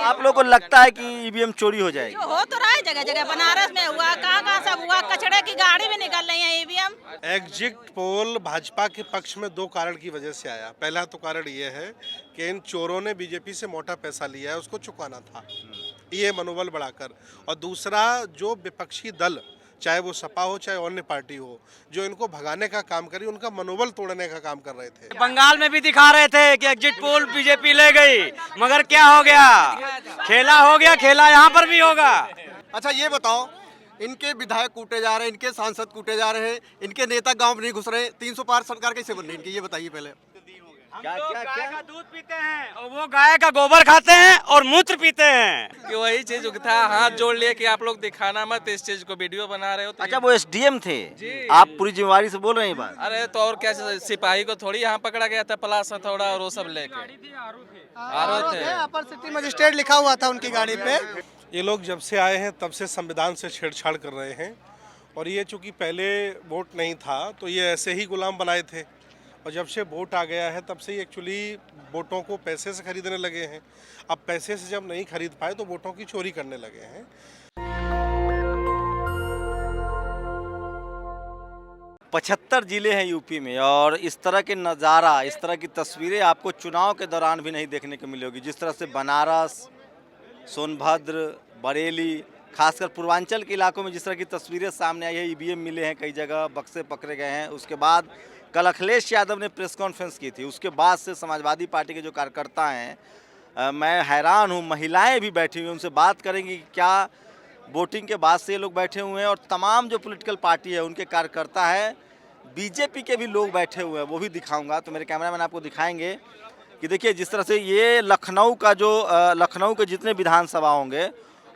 आप लोगों को लगता है कि ईवीएम चोरी हो जाएगी? हो तो रहा है, जगह जगह बनारस में हुआ, कहाँ कहाँ सब हुआ, कचड़े की गाड़ी भी निकल रही है ईवीएम। एग्जिट पोल भाजपा के पक्ष में दो कारण की वजह से आया। पहला तो कारण ये है कि इन चोरों ने बीजेपी से मोटा पैसा लिया है, उसको चुकाना था, ये मनोबल बढ़ाकर। और दूसरा, जो विपक्षी दल, चाहे वो सपा हो चाहे अन्य पार्टी हो, जो इनको भगाने का काम करी, उनका मनोबल तोड़ने का काम कर रहे थे। बंगाल में भी दिखा रहे थे कि एग्जिट पोल बीजेपी ले गई, मगर क्या हो गया? खेला हो गया, खेला यहाँ पर भी होगा। अच्छा ये बताओ, इनके विधायक कूटे जा रहे हैं, इनके सांसद कूटे जा रहे हैं, इनके नेता गांव में नहीं घुस रहे, 300 पार सरकार कैसे बन रही इनकी, ये बताइए पहले। हम लोग गाय का दूध पीते हैं और वो गाय का गोबर खाते हैं और मूत्र पीते हैं। कि वही चीज था, हाथ जोड़ लिए कि आप लोग दिखाना मत, इस चीज को वीडियो बना रहे हो तो अच्छा, वो एसडीएम थे, आप पूरी जिम्मेवारी से बोल रहे हैं ये बात? अरे तो और क्या, सिपाही को थोड़ी यहाँ पकड़ा गया था, पलास हथौड़ा और वो सब लेके आरो थे। अपर सिटी मजिस्ट्रेट लिखा हुआ था उनकी गाड़ी पे। ये लोग जब से आए हैं तब से संविधान से छेड़छाड़ कर रहे हैं, और ये चूंकि पहले वोट नहीं था तो ये ऐसे ही गुलाम बनाए थे, और जब से वोट आ गया है तब से ही एक्चुअली वोटों को पैसे से खरीदने लगे हैं। अब पैसे से जब नहीं खरीद पाए तो वोटों की चोरी करने लगे हैं। 75 जिले हैं यूपी में, और इस तरह के नज़ारा, इस तरह की तस्वीरें आपको चुनाव के दौरान भी नहीं देखने को मिलेगी। जिस तरह से बनारस, सोनभद्र, बरेली, खासकर पूर्वांचल के इलाकों में जिस तरह की तस्वीरें सामने आई है, ईवीएम मिले हैं, कई जगह बक्से पकड़े गए हैं। उसके बाद कल अखिलेश यादव ने प्रेस कॉन्फ्रेंस की थी, उसके बाद से समाजवादी पार्टी के जो कार्यकर्ता हैं, मैं हैरान हूँ, महिलाएं भी बैठी हुई हैं, उनसे बात करेंगे कि क्या वोटिंग के बाद से ये लोग बैठे हुए हैं। और तमाम जो पॉलिटिकल पार्टी है उनके कार्यकर्ता है, बीजेपी के भी लोग बैठे हुए हैं, वो भी दिखाऊंगा। तो मेरे कैमरामैन आपको दिखाएंगे कि देखिए जिस तरह से ये लखनऊ का जो लखनऊ के जितने विधानसभा होंगे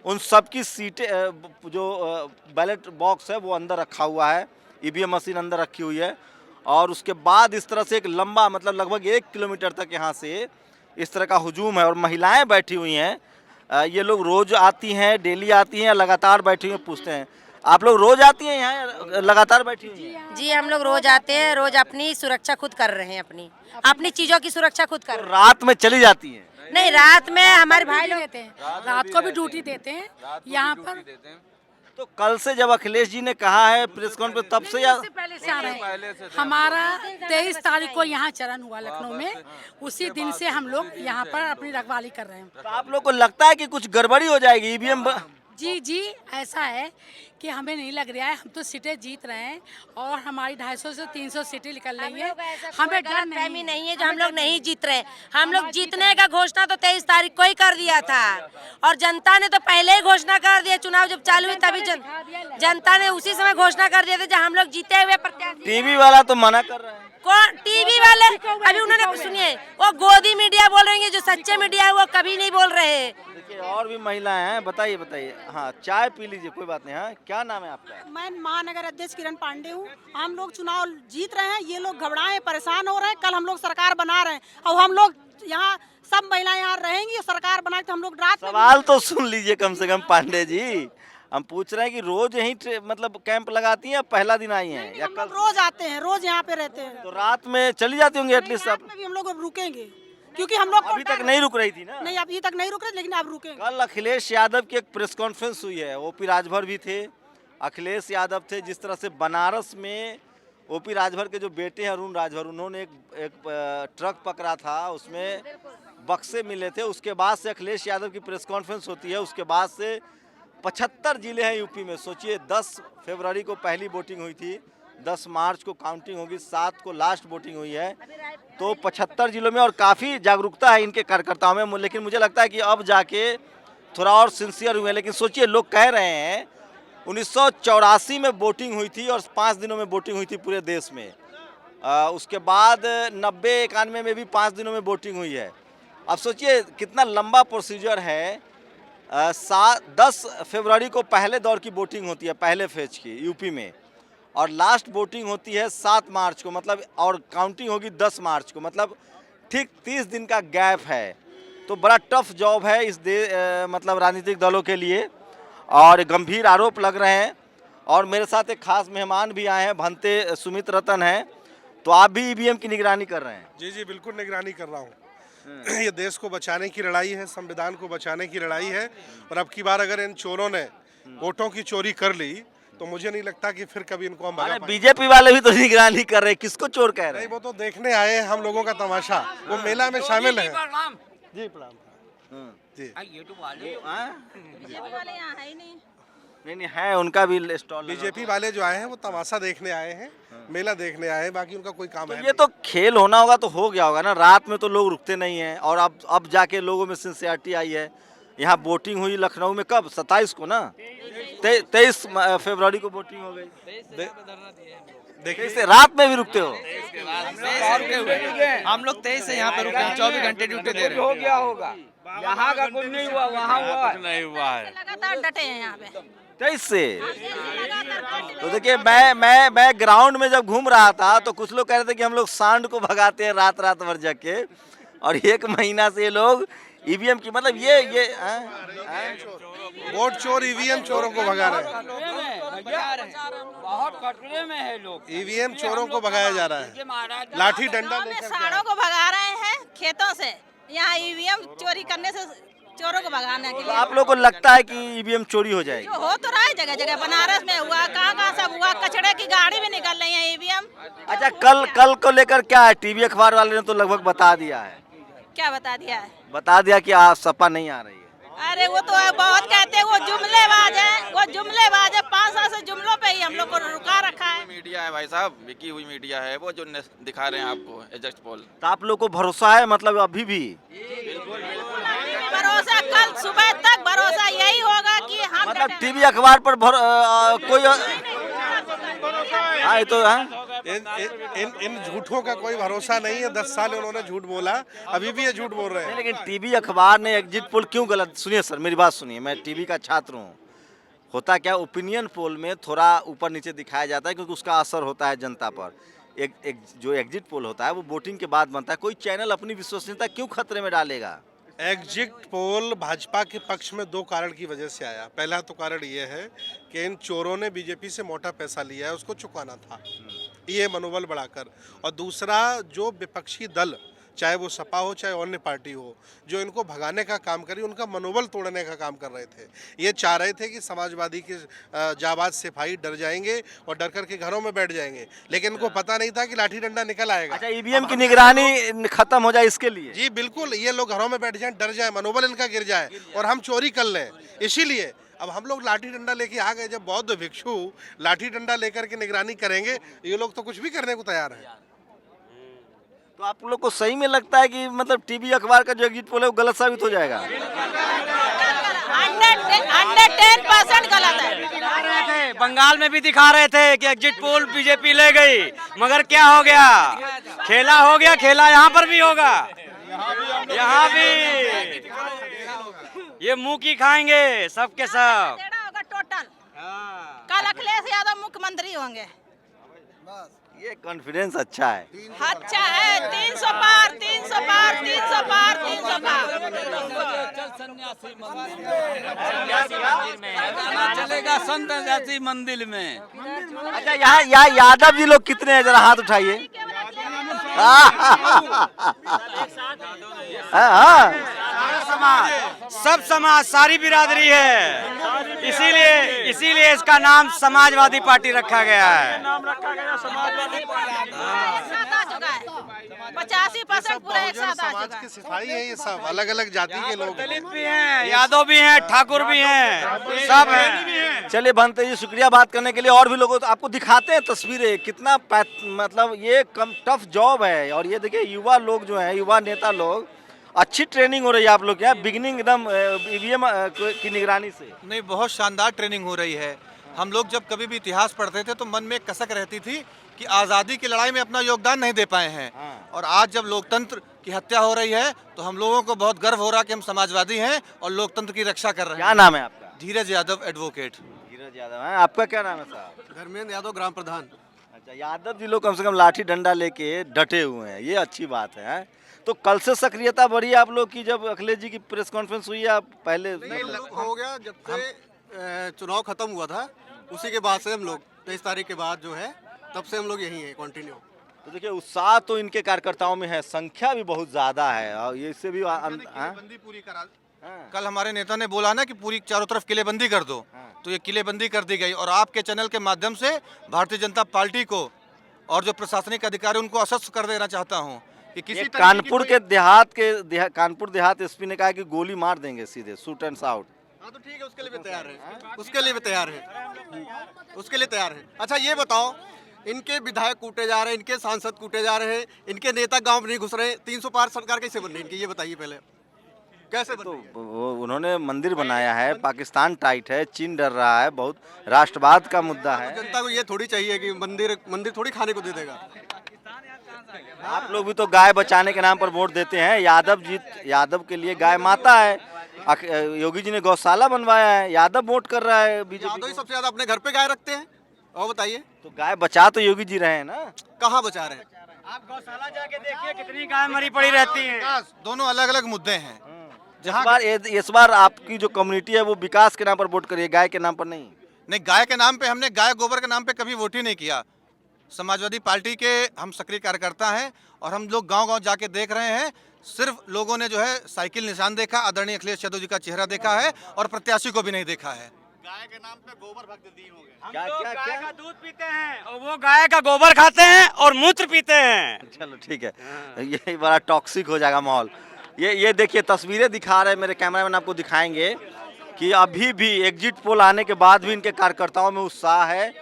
उन सब की सीटें, जो बैलेट बॉक्स है वो अंदर रखा हुआ है, ईवीएम मशीन अंदर रखी हुई है। और उसके बाद इस तरह से एक लंबा, मतलब लगभग 1 किलोमीटर तक यहाँ से इस तरह का हुजूम है, और महिलाएं बैठी हुई हैं। ये लोग रोज़ आती हैं, डेली आती हैं, लगातार बैठी हुई पूछते हैं। आप लोग रोज़ आती हैं यहाँ, लगातार बैठी हुई हैं? जी हम लोग रोज आते हैं, रोज अपनी सुरक्षा खुद कर रहे हैं, अपनी चीजों की सुरक्षा खुद कर रहे हैं। रात में चली जाती हैं? नहीं, रात में हमारे भाई लोग देते हैं, रात को भी ड्यूटी देते हैं यहाँ पर। तो कल से जब अखिलेश जी ने कहा है प्रेस कॉन्फ्रेंस, तब से या पहले से आ रहे हैं? हमारा 23 तारीख को यहाँ चरण हुआ लखनऊ में, उसी दिन से हम लोग यहाँ पर अपनी रखवाली कर रहे हैं। तो आप लोग को लगता है कि कुछ गड़बड़ी हो जाएगी ईवीएम? जी ऐसा है कि हमें नहीं लग रहा है, हम तो सीटें जीत रहे हैं और हमारी 250 से 300 सीटें निकल रही है। हमें डर नहीं है जो हम लोग नहीं जीत रहे। हम लोग जीतने का घोषणा तो 23 तारीख को ही कर दिया था, और जनता ने तो पहले ही घोषणा कर दिया। चुनाव जब चालू हुई तभी जनता ने उसी समय घोषणा कर दिया था जब हम लोग जीते हुए प्रत्याशी। टीवी वाला तो मना कर रहा है। कौन टीवी वाले? अभी उन्होंने, सुनिए, वो गोदी मीडिया बोल रहे हैं, जो सच्चे मीडिया है वो कभी नहीं बोल रहे हैं। देखिए और भी महिलाएं हैं, बताइए। हाँ, चाय पी लीजिए, कोई बात नहीं। हाँ, क्या नाम है आपका? मैं महानगर अध्यक्ष किरण पांडे हूँ। हम लोग चुनाव जीत रहे हैं, ये लोग घबराए, परेशान हो रहे हैं। कल हम लोग सरकार बना रहे हैं और हम लोग यहाँ सब महिलाएं यहाँ रहेंगी और सरकार बना के हम लोग रात। सवाल तो सुन लीजिए कम से कम पांडे जी। हम पूछ रहे हैं कि रोज यहीं मतलब कैंप लगाती हैं, पहला दिन आई हैं या कल? रोज आते हैं, रोज यहाँ पे रहते हैं। तो रात में चली जाती होंगी एटलीस्ट? रात में भी हम लोग रुकेंगे क्योंकि हम लोग अभी तक नहीं रुक रही थी ना? नहीं, अभी तक नहीं रुक रहे, लेकिन अब रुकेंगे। कल अखिलेश यादव की एक प्रेस कॉन्फ्रेंस हुई है, ओपी राजभर भी थे, अखिलेश यादव थे। जिस तरह से बनारस में ओपी राजभर के जो बेटे हैं अरुण राजभर, उन्होंने एक ट्रक पकड़ा था, उसमें बक्से मिले थे। उसके बाद से अखिलेश यादव की प्रेस कॉन्फ्रेंस होती है। उसके बाद से 75 जिले हैं यूपी में। सोचिए 10 फरवरी को पहली वोटिंग हुई थी, 10 मार्च को काउंटिंग होगी, 7 को लास्ट वोटिंग हुई है। तो 75 जिलों में, और काफ़ी जागरूकता है इनके कार्यकर्ताओं में। लेकिन मुझे लगता है कि अब जाके थोड़ा और सिंसियर हुए। लेकिन सोचिए, लोग कह रहे हैं 1984 में वोटिंग हुई थी और 5 दिनों में वोटिंग हुई थी पूरे देश में। उसके बाद 90-91 में भी 5 दिनों में वोटिंग हुई है। अब सोचिए कितना लंबा प्रोसीजर है। 10 फरवरी को पहले दौर की वोटिंग होती है, पहले फेज की यूपी में, और लास्ट वोटिंग होती है 7 मार्च को, मतलब, और काउंटिंग होगी 10 मार्च को, मतलब ठीक 30 दिन का गैप है। तो बड़ा टफ जॉब है इस मतलब राजनीतिक दलों के लिए, और गंभीर आरोप लग रहे हैं। और मेरे साथ एक खास मेहमान भी आए हैं, भंते सुमित रतन हैं। तो आप भी ईवीएम की निगरानी कर रहे हैं? जी बिल्कुल निगरानी कर रहा हूँ। ये देश को बचाने की लड़ाई है, संविधान को बचाने की लड़ाई है। और अब की बार अगर इन चोरों ने वोटों की चोरी कर ली तो मुझे नहीं लगता कि फिर कभी इनको हम भगा पाएंगे। बीजेपी वाले भी तो निगरानी कर रहे हैं, किसको चोर कह रहे नहीं, हैं? वो तो देखने आए हैं हम लोगों का तमाशा, वो मेला में शामिल है। जी प्रणाम जी। नहीं है, उनका भी स्टॉल। बीजेपी वाले जो आए हैं वो तमाशा देखने आए हैं, मेला देखने आए हैं, बाकी उनका कोई काम तो है ये तो खेल होना होगा तो हो गया होगा ना। रात में तो लोग रुकते नहीं हैं, और अब जाके लोगों में सिंसियरिटी आई है। यहाँ वोटिंग हुई लखनऊ में कब? 27 को ना, 23 फरवरी को वोटिंग हो गई। देखिए इससे रात में भी रुकते हो? हम लोग 23 से यहाँ पे रुके हैं, 24 घंटे ड्यूटी दे रहे हैं। हो गया होगा, यहाँ का कुछ नहीं हुआ, वहाँ हुआ नहीं हुआ है। लगातार डटे हैं यहाँ पे। 23 से तो देखिए, मैं ग्राउंड में जब घूम रहा था तो कुछ लोग कह रहे थे कि हम लोग सांड को भगाते हैं रात भर जाके, और 1 महीना से ये लोग ईवीएम की, मतलब ये वोट चोर ईवीएम चोरों को भगा रहे हैं। बहुत खतरे में है लोग। ईवीएम चोरों को भगाया जा रहा है, लाठी डंडा गाँव में लेकर सांडों को भगा रहे हैं खेतों से, यहाँ ईवीएम चोरी करने से चोरों को भगाने के तो लिए। आप लोग को लगता है कि ईवीएम चोरी हो जाएगी? जो हो तो रहा है, जगह जगह बनारस में हुआ, कहाँ सब हुआ, कचड़े की गाड़ी भी निकल रही है ईवीएम। अच्छा, कल को लेकर क्या है? टीवी अखबार वाले ने तो लगभग बता दिया है। क्या बता दिया है? बता दिया कि आज सपा नहीं आ रही है। अरे वो तो बहुत कहते हैं, वो जुमलेबाज है, वो जुमलेबाज है। 5 साल से जुमलों पे ही हम लोग को रुका रखा है। मीडिया है भाई साहब, बिकी हुई मीडिया है वो, जो दिखा रहे हैं आपको एग्जिट पोल। तो आप लोग को भरोसा है, मतलब अभी भी? भरोसा कल सुबह तक भरोसा यही होगा कि हम मतलब टीवी अखबार पर कोई ये तो इन झूठों का कोई भरोसा नहीं है। 10 साल उन्होंने झूठ बोला, अभी भी ये झूठ बोल रहे हैं। लेकिन टीवी अखबार ने एग्जिट पोल क्यों गलत? सुनिए सर, मेरी बात सुनिए, मैं टीवी का छात्र हूँ। होता क्या, ओपिनियन पोल में थोड़ा ऊपर नीचे दिखाया जाता है क्योंकि उसका असर होता है जनता पर। एक जो एग्जिट पोल होता है वो वोटिंग के बाद बनता है। कोई चैनल अपनी विश्वसनीयता क्यों खतरे में डालेगा? एग्जिट पोल भाजपा के पक्ष में 2 कारण की वजह से आया। पहला तो कारण ये है कि इन चोरों ने बीजेपी से मोटा पैसा लिया है, उसको चुकाना था, ये मनोबल बढ़ाकर। और दूसरा, जो विपक्षी दल, चाहे वो सपा हो चाहे अन्य पार्टी हो, जो इनको भगाने का काम करी, उनका मनोबल तोड़ने का काम कर रहे थे। ये चाह रहे थे कि समाजवादी के जाबाज सिपाही डर जाएंगे और डर कर के घरों में बैठ जाएंगे, लेकिन इनको पता नहीं था कि लाठी डंडा निकल आएगा। अच्छा, ईवीएम की निगरानी खत्म हो जाए इसके लिए? जी बिल्कुल, ये लोग घरों में बैठ जाएं, डर जाए, मनोबल इनका गिर जाए और हम चोरी कर लें। इसीलिए अब हम लोग लाठी डंडा लेके आ गए। जब बौद्ध भिक्षु लाठी डंडा लेकर के निगरानी करेंगे, ये लोग तो कुछ भी करने को तैयार हैं। तो आप लोग को सही में लगता है कि मतलब टीवी अखबार का जो एग्जिट पोल है वो गलत साबित हो जाएगा? 110% गलत है। बंगाल में भी दिखा रहे थे कि एग्जिट पोल बीजेपी ले गई, मगर क्या हो गया? खेला हो गया, खेला यहाँ पर भी होगा। यहाँ भी ये मुंह की खाएंगे सबके सब। होगा टोटल। कल अखिलेश यादव मुख्यमंत्री होंगे। ये कॉन्फिडेंस अच्छा है। अच्छा है। 300 पार, 300 पार, 300 पार, 300 पार। चलेगा संत जाति मंदिर में। अच्छा, यहाँ यादव जी लोग कितने हैं? जरा हाथ उठाइए। सब समाज, सारी बिरादरी है, इसीलिए इसका नाम समाजवादी पार्टी रखा गया है। 85% पूरा एक साथ आ समाज चुका के है। सिपाही हैं ये सब, अलग अलग जाति के लोग। दलित भी हैं, यादव भी हैं, ठाकुर भी हैं, सब हैं। चलिए बनते जी, शुक्रिया बात करने के लिए। और भी लोगों तो आपको दिखाते हैं तस्वीरें, कितना मतलब ये कम टफ जॉब है। और ये देखिए, युवा लोग जो हैं, युवा नेता लोग, अच्छी ट्रेनिंग हो रही है आप लोग के यहाँ, बिगिनिंग एकदम ईवीएम की निगरानी से। नहीं, बहुत शानदार ट्रेनिंग हो रही है। हम लोग जब कभी भी इतिहास पढ़ते थे तो मन में एक कसक रहती थी कि आज़ादी की लड़ाई में अपना योगदान नहीं दे पाए हैं। और आज जब लोकतंत्र की हत्या हो रही है तो हम लोगों को बहुत गर्व हो रहा है कि हम समाजवादी हैं और लोकतंत्र की रक्षा कर रहे हैं। क्या नाम है आपका? धीरज यादव, एडवोकेट। धीरज यादव है। आपका क्या नाम है साहब? धर्मेंद्र यादव, ग्राम प्रधान। अच्छा, यादव जी लोग कम से कम लाठी डंडा लेके डटे हुए हैं, ये अच्छी बात है। तो कल से सक्रियता बढ़ी आप लोग की? जब अखिलेश जी की प्रेस कॉन्फ्रेंस हुई है पहले हो गया, जब से चुनाव खत्म हुआ था उसी के बाद से हम लोग 23 तारीख के बाद जो है, तब से हम लोग यही हैं कंटिन्यू। तो देखिए उत्साह तो इनके कार्यकर्ताओं में है, संख्या भी बहुत ज़्यादा है और ये इससे भी किलेबंदी पूरी करा। कल हमारे नेता ने बोला ना कि पूरी चारों तरफ किलेबंदी कर दो, तो ये किलेबंदी कर दी गई। और आपके चैनल के माध्यम से भारतीय जनता पार्टी को और जो प्रशासनिक अधिकारी उनको आश्वस्त कर देना चाहता हूँ कि किसी ये तरीके की कानपुर के कानपुर देहात एसपी ने कहा कि गोली मार देंगे सीधे, शूट एंड शाउट। हाँ तो ठीक है, उसके लिए भी तैयार है, उसके लिए भी तैयार है, उसके लिए तैयार है। अच्छा ये बताओ, इनके विधायक कूटे जा रहे हैं, इनके सांसद कूटे जा रहे हैं, इनके नेता गांव में नहीं घुस रहे, 300 पार सरकार कैसे बन रही है इनकी, ये बताइए पहले कैसे बन रही है? वो उन्होंने मंदिर बनाया है, पाकिस्तान टाइट है, चीन डर रहा है, बहुत राष्ट्रवाद का मुद्दा है। जनता को ये थोड़ी चाहिए कि मंदिर थोड़ी खाने को दे देगा। आप लोग भी तो गाय बचाने के नाम पर वोट देते हैं। यादव के लिए गाय माता है। योगी जी ने गौशाला बनवाया है, यादव वोट कर रहा है बीजेपी यादव ही सबसे ज्यादा अपने घर पे गाय रखते हैं। और बताइए, तो गाय बचा तो योगी जी रहे हैं ना। कहाँ बचा रहे हैं? आप गौशाला जाके देखिए कितनी गाय मरी पड़ी रहती है। दोनों अलग अलग मुद्दे हैं। इस बार आपकी जो कम्युनिटी है वो विकास के नाम पर वोट करिए, गाय के नाम पर नहीं। नहीं, गाय के नाम पे हमने गाय गोबर के नाम पे कभी वोट ही नहीं किया। समाजवादी पार्टी के हम सक्रिय कार्यकर्ता हैं और हम लोग गांव-गांव जाके देख रहे हैं। सिर्फ लोगों ने जो है साइकिल निशान देखा, आदरणीय अखिलेश यादव जी का चेहरा देखा है और प्रत्याशी को भी नहीं देखा है। गाय के नाम पे गोबर भक्त दीन हो गए। हम लोग गाय का दूध पीते हैं और वो गाय का गोबर खाते हैं और मूत्र पीते हैं। चलो ठीक है, ये बड़ा टॉक्सिक हो जाएगा माहौल। ये देखिए तस्वीरें दिखा रहे हैं मेरे कैमरामैन, आपको दिखाएंगे कि अभी भी एग्जिट पोल आने के बाद भी इनके कार्यकर्ताओं में उत्साह है।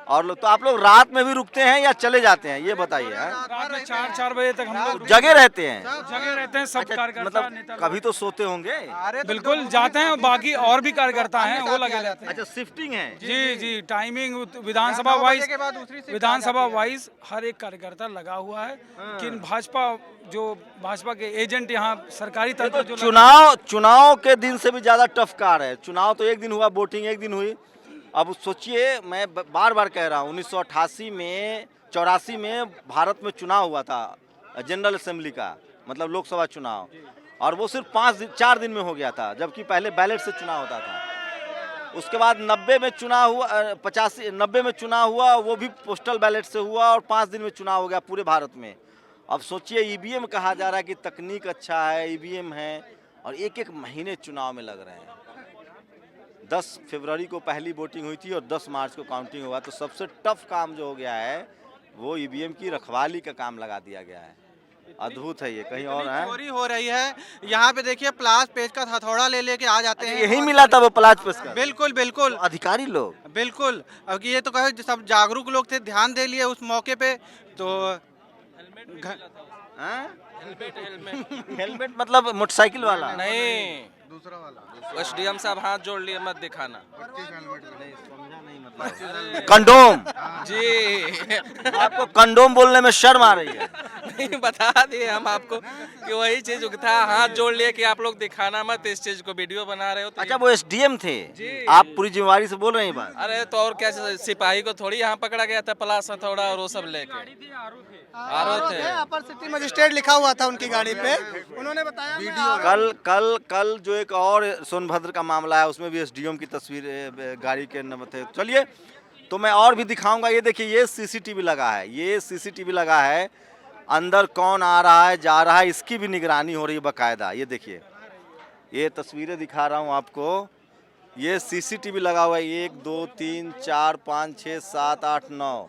और तो आप लोग रात में भी रुकते हैं या चले जाते हैं, ये बताइए। रात में 4 बजे तक हम लोग जगह रहते हैं? जगह रहते हैं, सब कार्यकर्ता नेता मतलब कभी तो सोते होंगे? बिल्कुल जाते हैं, बाकी और भी कार्यकर्ता हैं वो लगे रहते हैं। अच्छा, शिफ्टिंग है? जी, टाइमिंग विधानसभा वाइज हर एक कार्यकर्ता लगा हुआ है। लेकिन भाजपा के एजेंट यहाँ सरकारी तंत्र जो चुनाव के दिन से भी ज्यादा टफ कार है। चुनाव तो एक दिन हुआ, वोटिंग एक दिन हुई। अब सोचिए, मैं बार बार कह रहा हूँ, 1988 में 84 में भारत में चुनाव हुआ था जनरल असेंबली का, मतलब लोकसभा चुनाव, और वो सिर्फ 4 दिन में हो गया था, जबकि पहले बैलेट से चुनाव होता था। उसके बाद 90 में चुनाव हुआ, 90 में चुनाव हुआ, वो भी पोस्टल बैलेट से हुआ और 5 दिन में चुनाव हो गया पूरे भारत में। अब सोचिए, ईवीएम कहा जा रहा है कि तकनीक अच्छा है, ईवीएम है, और एक महीने चुनाव में लग रहे हैं। 10 फरवरी को पहली वोटिंग हुई थी और 10 मार्च को काउंटिंग हुआ। तो सबसे टफ काम जो हो गया है वो ईवीएम की रखवाली का काम लगा दिया गया है। अद्भुत है ये, कहीं और है चोरी हो रही है। यहाँ पे देखिए, प्लास पेच का हथौड़ा ले लेके आ जाते हैं। यही मिला था वो प्लास पेच का? बिल्कुल तो अधिकारी लोग बिल्कुल। अब ये तो कहे सब जागरूक लोग थे, ध्यान दे लिए उस मौके पे। तो हेलमेट मतलब मोटरसाइकिल वाला नहीं, दूसरा वाला एसडीएम साहब हाथ जोड़ लिए, मत दिखाना। कंडोम जी आपको कंडोम बोलने में शर्म आ रही है? नहीं, बता दिए हम आपको कि वही चीज था, हाथ जोड़ लिए कि आप लोग दिखाना मत इस चीज को, वीडियो बना रहे हो तो। अच्छा, वो एसडीएम थे? आप पूरी जिम्मेवारी से बोल रहे हैं बात? अरे तो और क्या, सिपाही को थोड़ी यहाँ पकड़ा गया था, प्लास हथौड़ा और वो सब लेके। आरो थे, अपर सिटी मजिस्ट्रेट लिखा हुआ था उनकी गाड़ी पे, उन्होंने बताया वीडियो। कल जो एक और सोनभद्र का मामला है, उसमें भी एसडीएम की तस्वीर गाड़ी के नंबर थे। चलिए, तो मैं और भी दिखाऊंगा। ये देखिए, ये सीसीटीवी लगा है, ये सीसीटीवी लगा है। अंदर कौन आ रहा है, जा रहा है, इसकी भी निगरानी हो रही है बाकायदा। ये देखिए, ये तस्वीरें दिखा रहा हूँ आपको। ये सीसीटीवी लगा हुआ है, 1 2 3 4 5 6 7 8 9।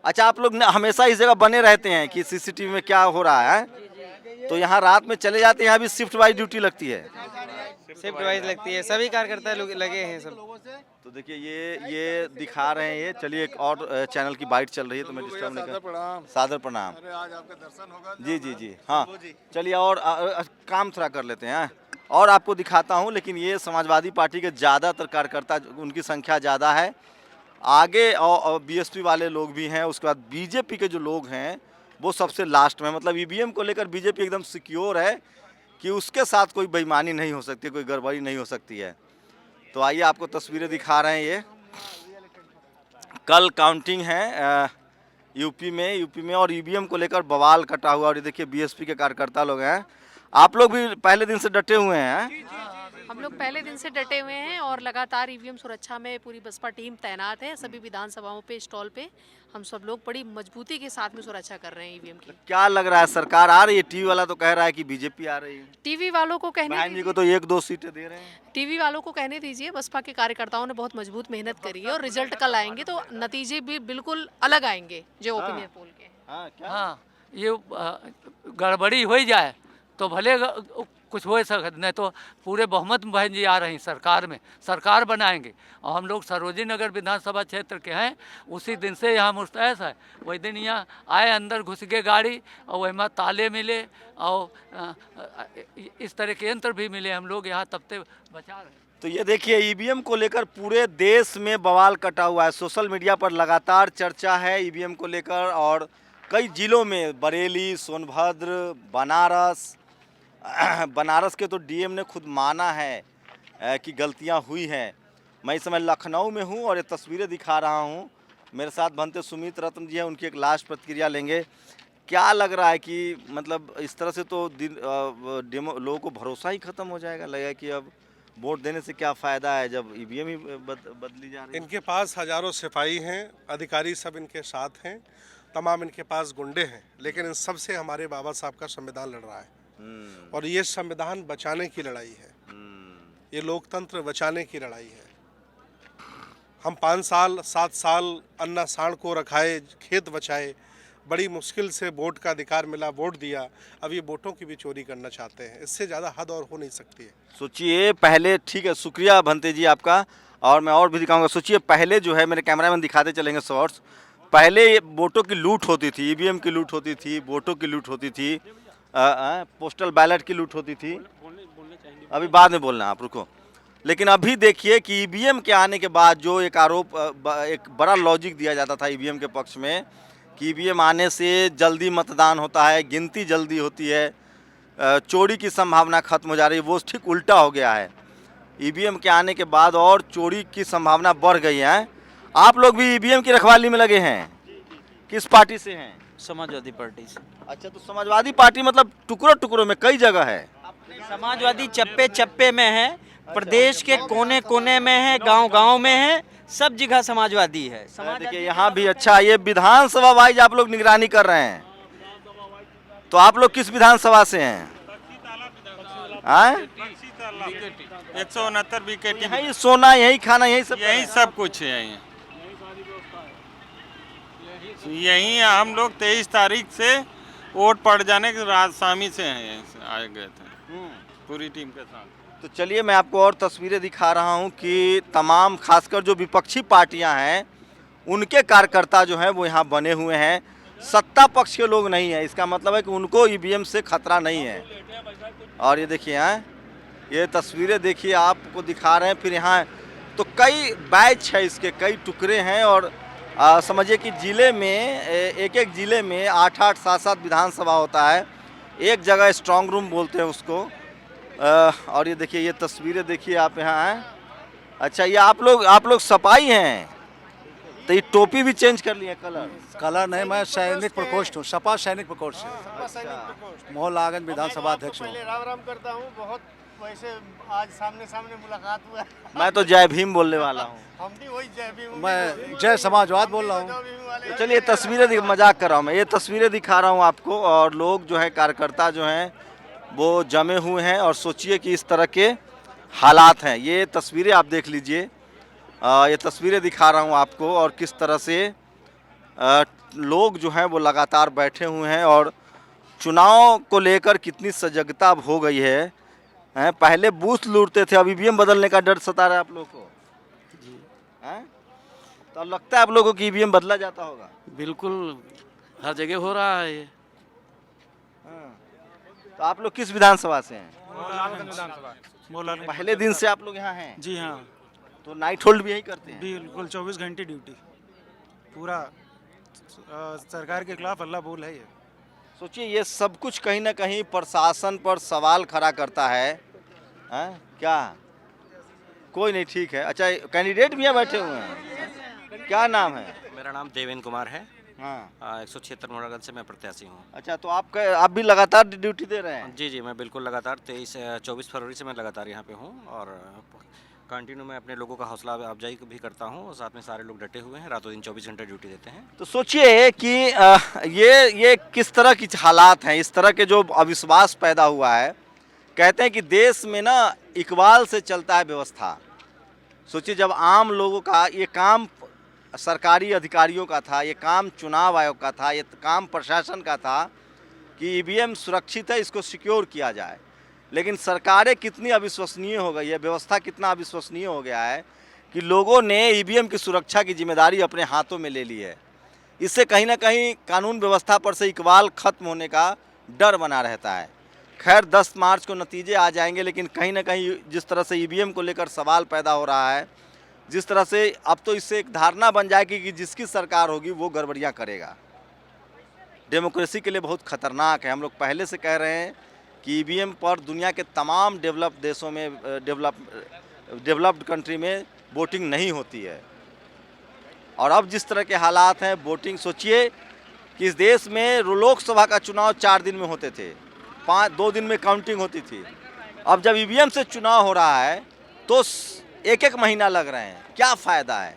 अच्छा, आप लोग हमेशा इस जगह बने रहते हैं कि सीसीटीवी में क्या हो रहा है? तो यहाँ रात में चले जाते हैं? यहाँ भी शिफ्ट वाइज ड्यूटी लगती है? शिफ्ट वाइज लगती है, सभी कार्यकर्ता लोग लगे हैं सब। तो देखिए, ये दिखा रहे हैं ये। चलिए, एक और चैनल की बाइट चल रही है तो मैं डिस्टर्ब नहीं कर। सादर प्रणाम। आज आपका दर्शन होगा। जी हाँ, चलिए और काम थोड़ा कर लेते हैं और आपको दिखाता हूँ। लेकिन ये समाजवादी पार्टी के ज़्यादातर कार्यकर्ता, उनकी संख्या ज़्यादा है आगे, और बीएसपी वाले लोग भी हैं। उसके बाद बीजेपी के जो लोग हैं वो सबसे लास्ट में। मतलब ईवीएम को लेकर बीजेपी एकदम सिक्योर है कि उसके साथ कोई बेईमानी नहीं हो सकती, कोई गड़बड़ी नहीं हो सकती है। तो आइए, आपको तस्वीरें दिखा रहे हैं। ये कल काउंटिंग है यूपी में और ईवीएम को लेकर बवाल कटा हुआ। और ये देखिए, बीएसपी के कार्यकर्ता लोग हैं। आप लोग भी पहले दिन से डटे हुए हैं? हम लोग पहले दिन से डटे हुए हैं और लगातार ईवीएम सुरक्षा में पूरी बसपा टीम तैनात है। सभी विधानसभाओं पे स्टॉल पे हम सब लोग बड़ी मजबूती के साथ में सुरक्षा कर रहे हैं ईवीएम की। क्या लग रहा है, सरकार आ रही है? टीवी वाला तो कह रहा है कि बीजेपी आ रही है। टीवी वालों को कहने बहन जी को तो 1-2 सीटें दे रहे हैं। टीवी वालों को कहने दीजिए, बसपा के कार्यकर्ताओं ने बहुत मजबूत मेहनत करी है और रिजल्ट कल आएंगे तो नतीजे भी बिल्कुल अलग आएंगे जो ओपिनियन पोल के। हाँ, ये गड़बड़ी हो ही जाए तो भले कुछ हो सकता, नहीं तो पूरे बहुमत बहन जी आ रही सरकार में, सरकार बनाएंगे। और हम लोग सरोजिनी नगर विधानसभा क्षेत्र के हैं, उसी दिन से यहाँ मुस्तैद है। वही दिन यहाँ आए, अंदर घुस गए गाड़ी और वही में ताले मिले और इस तरह के यंत्र भी मिले। हम लोग यहाँ तब तक बचा रहे हैं। तो ये देखिए, ईवीएम को लेकर पूरे देश में बवाल कटा हुआ है। सोशल मीडिया पर लगातार चर्चा है ईवीएम को लेकर और कई जिलों में, बरेली, सोनभद्र, बनारस के तो डीएम ने खुद माना है कि गलतियां हुई हैं। मैं इस समय लखनऊ में हूं और ये तस्वीरें दिखा रहा हूं। मेरे साथ बनते सुमित रत्न जी हैं, उनकी एक लास्ट प्रतिक्रिया लेंगे। क्या लग रहा है कि मतलब इस तरह से तो लोगों को भरोसा ही खत्म हो जाएगा? लगेगा कि अब वोट देने से क्या फ़ायदा है जब ईवीएम ही बदली जा रही है। इनके पास हजारों सिपाही हैं, अधिकारी सब इनके साथ हैं, तमाम इनके पास गुंडे हैं, लेकिन इन सब से हमारे बाबा साहब का संविधान लड़ रहा है और ये संविधान बचाने की लड़ाई है, ये लोकतंत्र बचाने की लड़ाई है। हम 5 साल 7 साल अन्ना साण को रखाए, खेत बचाए, बड़ी मुश्किल से वोट का अधिकार मिला, वोट दिया, अब ये वोटों की भी चोरी करना चाहते हैं। इससे ज़्यादा हद और हो नहीं सकती है। सोचिए पहले, ठीक है, शुक्रिया भंते जी आपका, और मैं और भी दिखाऊंगा। सोचिए पहले जो है, मेरे कैमरामैन दिखाते चलेंगे शॉर्ट्स, पहले वोटों की लूट होती थी, ईवीएम की लूट होती थी, वोटों की लूट होती थी, पोस्टल बैलेट की लूट होती थी। अभी बाद में बोलना, आप रुको। लेकिन अभी देखिए कि ईवीएम के आने के बाद जो एक आरोप, एक बड़ा लॉजिक दिया जाता था ईवीएम के पक्ष में कि ईवीएम आने से जल्दी मतदान होता है, गिनती जल्दी होती है, चोरी की संभावना खत्म हो जा रही है, वो ठीक उल्टा हो गया है। ईवीएम के आने के बाद और चोरी की संभावना बढ़ गई है। आप लोग भी ईवीएम की रखवाली में लगे हैं? किस पार्टी से हैं? समाजवादी पार्टी से। अच्छा, तो समाजवादी पार्टी मतलब टुकड़ों टुकड़ों में कई जगह है। समाजवादी चप्पे चप्पे में है, प्रदेश के कोने कोने में है, गांव गांव में है, सब जगह समाजवादी है। देखिए यहाँ भी। अच्छा, ये विधानसभा वाइज आप लोग निगरानी कर रहे हैं, तो आप लोग किस विधानसभा से हैं? 169 विकेट। यही सोना, यही खाना, यही सब कुछ है। यही हम लोग 23 तारीख से वोट पड़ जाने के रात शामी से आए गए थे पूरी टीम के साथ। तो चलिए मैं आपको और तस्वीरें दिखा रहा हूं कि तमाम, खासकर जो विपक्षी पार्टियां हैं, उनके कार्यकर्ता जो हैं वो यहाँ बने हुए हैं। सत्ता पक्ष के लोग नहीं हैं। इसका मतलब है कि उनको ईवीएम से खतरा नहीं है। और ये देखिए यहाँ, ये तस्वीरें देखिए, आपको दिखा रहे हैं। फिर यहाँ तो कई बैच है, इसके कई टुकड़े हैं और समझिए कि ज़िले में, एक एक ज़िले में 8-8, 7-7 विधानसभा होता है। एक जगह स्ट्रांग रूम बोलते हैं उसको। और ये देखिए, ये तस्वीरें देखिए आप यहाँ हैं। अच्छा, ये आप लोग सपाई हैं, तो ये टोपी भी चेंज कर लिए कलर नहीं, मैं सैनिक प्रकोष्ठ हूँ, सपा सैनिक प्रकोष्ठ से, मोहन आंगन विधानसभा अध्यक्ष हूँ। राम राम करता हूँ। बहुत वैसे आज सामने मुलाकात हुआ है। मैं तो जय भीम बोलने वाला हूँ। हम भी वही जय भीम। मैं जय समाजवाद बोल रहा हूँ। तो चलिए तस्वीरें, मजाक कर रहा हूँ मैं, ये तस्वीरें दिखा रहा हूँ आपको। और लोग जो है, कार्यकर्ता जो हैं वो जमे हुए हैं और सोचिए कि इस तरह के हालात हैं। ये तस्वीरें आप देख लीजिए, ये तस्वीरें दिखा रहा हूँ आपको, और किस तरह से लोग जो हैं वो लगातार बैठे हुए हैं और चुनाव को लेकर कितनी सजगता अब हो गई है। पहले बूथ लूटते थे, अब ईवीएम बदलने का डर सता रहा है आप लोग को जी। तो अब लगता है आप लोगों को कि ईवीएम बदला जाता होगा? बिल्कुल, हर जगह हो रहा है ये। तो आप लोग किस विधानसभा से हैं? पहले दिन से आप लोग यहाँ हैं? जी हाँ। तो नाइट होल्ड भी यही करते हैं? बिल्कुल, 24 घंटे ड्यूटी, पूरा सरकार के खिलाफ अल्लाह बोल है ये। सोचिए, ये सब कुछ कहीं ना कहीं प्रशासन पर सवाल खड़ा करता है। क्या कोई नहीं? ठीक है। अच्छा, कैंडिडेट भी यहाँ बैठे हुए हैं, क्या नाम है? मेरा नाम देवेंद्र कुमार है। हाँ। 176 मोड़ागंज से मैं प्रत्याशी हूँ। अच्छा, तो आप भी लगातार ड्यूटी दे रहे हैं? जी, मैं बिल्कुल लगातार 24 फरवरी से मैं लगातार यहाँ पे हूँ और कंटिन्यू मैं अपने लोगों का हौसला अफजाई भी करता हूँ और साथ में सारे लोग डटे हुए हैं, रातों दिन 24 घंटे ड्यूटी देते हैं। तो सोचिए कि ये किस तरह की हालात हैं, इस तरह के जो अविश्वास पैदा हुआ है। कहते हैं कि देश में ना इकबाल से चलता है व्यवस्था। सोचिए, जब आम लोगों का ये काम सरकारी अधिकारियों का था, ये काम चुनाव आयोग का था, ये काम प्रशासन का था कि ईवीएम सुरक्षित है, इसको सिक्योर किया जाए। लेकिन सरकारें कितनी अविश्वसनीय हो गई है, व्यवस्था कितना अविश्वसनीय हो गया है कि लोगों ने ईवीएम की सुरक्षा की जिम्मेदारी अपने हाथों में ले ली है। इससे कहीं ना कहीं कानून व्यवस्था पर से इकबाल खत्म होने का डर बना रहता है। खैर 10 मार्च को नतीजे आ जाएंगे, लेकिन कहीं ना कहीं जिस तरह से ईवीएम को लेकर सवाल पैदा हो रहा है, जिस तरह से अब तो इससे एक धारणा बन जाएगी कि जिसकी सरकार होगी वो गड़बड़ियाँ करेगा। डेमोक्रेसी के लिए बहुत खतरनाक है। हम लोग पहले से कह रहे हैं कि ईवीएम पर दुनिया के तमाम डेवलप्ड देशों में, डेवलप्ड कंट्री में वोटिंग नहीं होती है। और अब जिस तरह के हालात हैं, वोटिंग, सोचिए कि इस देश में लोकसभा का चुनाव 4 दिन में होते थे, 2 दिन में काउंटिंग होती थी। अब जब ईवीएम से चुनाव हो रहा है तो 1-1 महीना लग रहे हैं। क्या फ़ायदा है?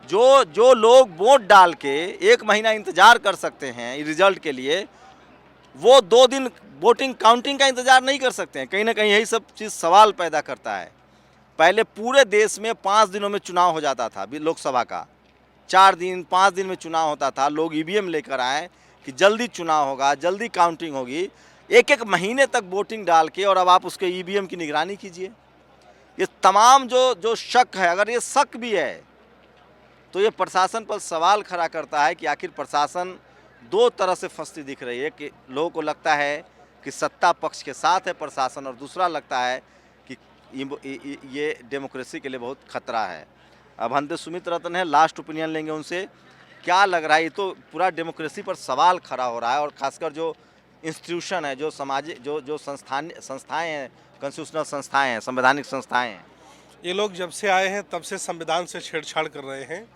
जो लोग वोट डाल के 1 महीना इंतज़ार कर सकते हैं रिजल्ट के लिए, वो 2 दिन वोटिंग काउंटिंग का इंतज़ार नहीं कर सकते हैं। कहीं ना कहीं यही सब चीज़ सवाल पैदा करता है। पहले पूरे देश में 5 दिनों में चुनाव हो जाता था लोकसभा का, 4 दिन 5 दिन में चुनाव होता था। लोग ईवीएम लेकर आए कि जल्दी चुनाव होगा, जल्दी काउंटिंग होगी। 1-1 महीने तक वोटिंग डाल के, और अब आप उसके ईवीएम की निगरानी कीजिए। ये तमाम जो शक है, अगर ये शक भी है तो ये प्रशासन पर सवाल खड़ा करता है कि आखिर प्रशासन 2 तरह से फंसती दिख रही है। कि लोगों को लगता है कि सत्ता पक्ष के साथ है प्रशासन, और दूसरा लगता है कि ये डेमोक्रेसी के लिए बहुत खतरा है। अब हमसे सुमित रतन है, लास्ट ओपिनियन लेंगे उनसे। क्या लग रहा है? ये तो पूरा डेमोक्रेसी पर सवाल खड़ा हो रहा है, और खासकर जो इंस्टीट्यूशन है, जो सामाजिक जो संस्थाएं हैं, कॉन्स्टिट्यूशनल संस्थाएं हैं, संवैधानिक संस्थाएं हैं, ये लोग जब से आए हैं तब से संविधान से छेड़छाड़ कर रहे हैं।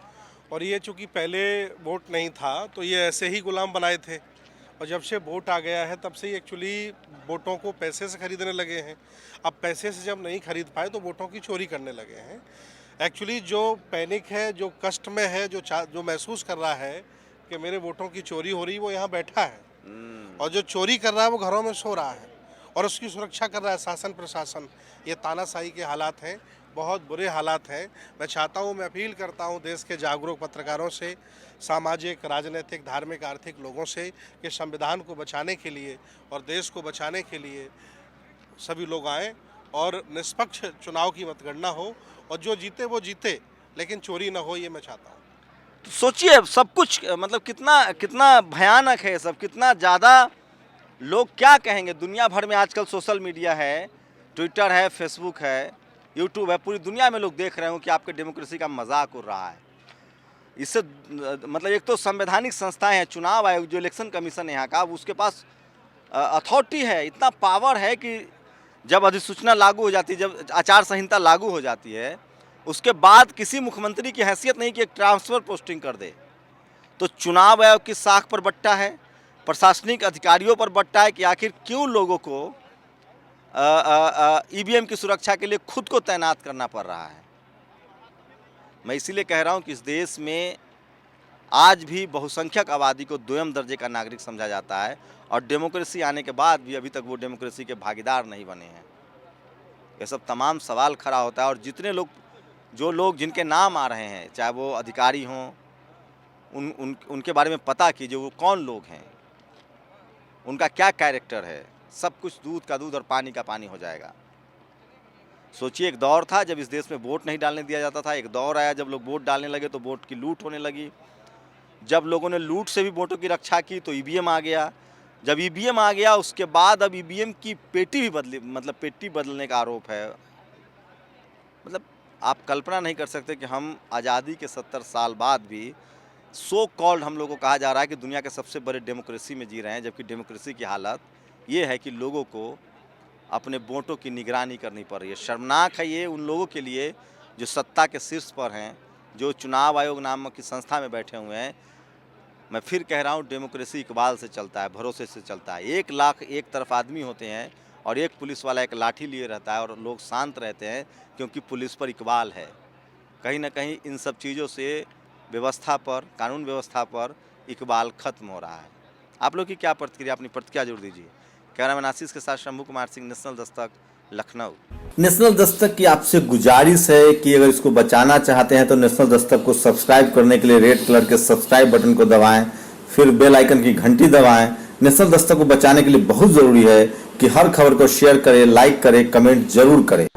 और ये चूँकि पहले वोट नहीं था तो ये ऐसे ही गुलाम बनाए थे, और जब से वोट आ गया है तब से ही एक्चुअली वोटों को पैसे से खरीदने लगे हैं। अब पैसे से जब नहीं खरीद पाए तो वोटों की चोरी करने लगे हैं। एक्चुअली जो पैनिक है, जो कष्ट में है, जो महसूस कर रहा है कि मेरे वोटों की चोरी हो रही, वो यहाँ बैठा है, और जो चोरी कर रहा है वो घरों में सो रहा है, और उसकी सुरक्षा कर रहा है शासन प्रशासन। ये तानाशाही के हालात हैं, बहुत बुरे हालात हैं। मैं चाहता हूँ, मैं अपील करता हूँ देश के जागरूक पत्रकारों से, सामाजिक, राजनीतिक, धार्मिक, आर्थिक लोगों से कि संविधान को बचाने के लिए और देश को बचाने के लिए सभी लोग आएँ और निष्पक्ष चुनाव की मतगणना हो, और जो जीते वो जीते, लेकिन चोरी ना हो, ये मैं चाहता हूँ। तो सोचिए सब कुछ, मतलब कितना भयानक है सब, कितना ज़्यादा लोग क्या कहेंगे। दुनिया भर में आजकल सोशल मीडिया है, ट्विटर है, फेसबुक है, यूट्यूब है, पूरी दुनिया में लोग देख रहे हो कि आपके डेमोक्रेसी का मजाक उड़ रहा है। इससे मतलब एक तो संवैधानिक संस्थाएं हैं, चुनाव आयोग जो इलेक्शन कमीशन है यहाँ का, उसके पास अथॉरिटी है, इतना पावर है कि जब अधिसूचना लागू हो जाती है, जब आचार संहिता लागू हो जाती है, उसके बाद किसी मुख्यमंत्री की हैसियत नहीं कि एक ट्रांसफ़र पोस्टिंग कर दे। तो चुनाव आयोग की साख पर बट्टा है, प्रशासनिक अधिकारियों पर बट्टा है कि आखिर क्यों लोगों को ईवीएम की सुरक्षा के लिए खुद को तैनात करना पड़ रहा है। मैं इसीलिए कह रहा हूं कि इस देश में आज भी बहुसंख्यक आबादी को 2म दर्जे का नागरिक समझा जाता है, और डेमोक्रेसी आने के बाद भी अभी तक वो डेमोक्रेसी के भागीदार नहीं बने हैं। ये सब तमाम सवाल खड़ा होता है। और जितने लोग, जो लोग जिनके नाम आ रहे हैं, चाहे वो अधिकारी हों, उनके बारे में पता कीजिए वो कौन लोग हैं, उनका क्या कैरेक्टर है। सब कुछ दूध का दूध और पानी का पानी हो जाएगा। सोचिए, एक दौर था जब इस देश में वोट नहीं डालने दिया जाता था। एक दौर आया जब लोग वोट डालने लगे तो वोट की लूट होने लगी। जब लोगों ने लूट से भी वोटों की रक्षा की तो ईवीएम आ गया। जब ईवीएम आ गया उसके बाद अब ईवीएम की पेटी भी बदली, मतलब पेटी बदलने का आरोप है। मतलब आप कल्पना नहीं कर सकते कि हम आज़ादी के 70 साल बाद भी सो कॉल्ड हम लोगों को कहा जा रहा है कि दुनिया के सबसे बड़े डेमोक्रेसी में जी रहे हैं, जबकि डेमोक्रेसी की हालत ये है कि लोगों को अपने वोटों की निगरानी करनी पड़ रही है। शर्मनाक है ये उन लोगों के लिए जो सत्ता के शीर्ष पर हैं, जो चुनाव आयोग नामक की संस्था में बैठे हुए हैं। मैं फिर कह रहा हूँ, डेमोक्रेसी इकबाल से चलता है, भरोसे से चलता है। 1 लाख एक तरफ आदमी होते हैं और एक पुलिस वाला एक लाठी लिए रहता है और लोग शांत रहते हैं क्योंकि पुलिस पर इकबाल है। कहीं ना कहीं इन सब चीज़ों से व्यवस्था पर, कानून व्यवस्था पर इकबाल खत्म हो रहा है। आप लोग की क्या प्रतिक्रिया, अपनी प्रतिक्रिया जरूर दीजिए। कैमरामैन आशीष के साथ शंभू कुमार सिंह, नेशनल दस्तक, लखनऊ। नेशनल दस्तक की आपसे गुजारिश है कि अगर इसको बचाना चाहते हैं तो नेशनल दस्तक को सब्सक्राइब करने के लिए रेड कलर के सब्सक्राइब बटन को दबाएं, फिर बेल आइकन की घंटी दबाएं। नेशनल दस्तक को बचाने के लिए बहुत जरूरी है कि हर खबर को शेयर करें, लाइक करें, कमेंट जरूर करें।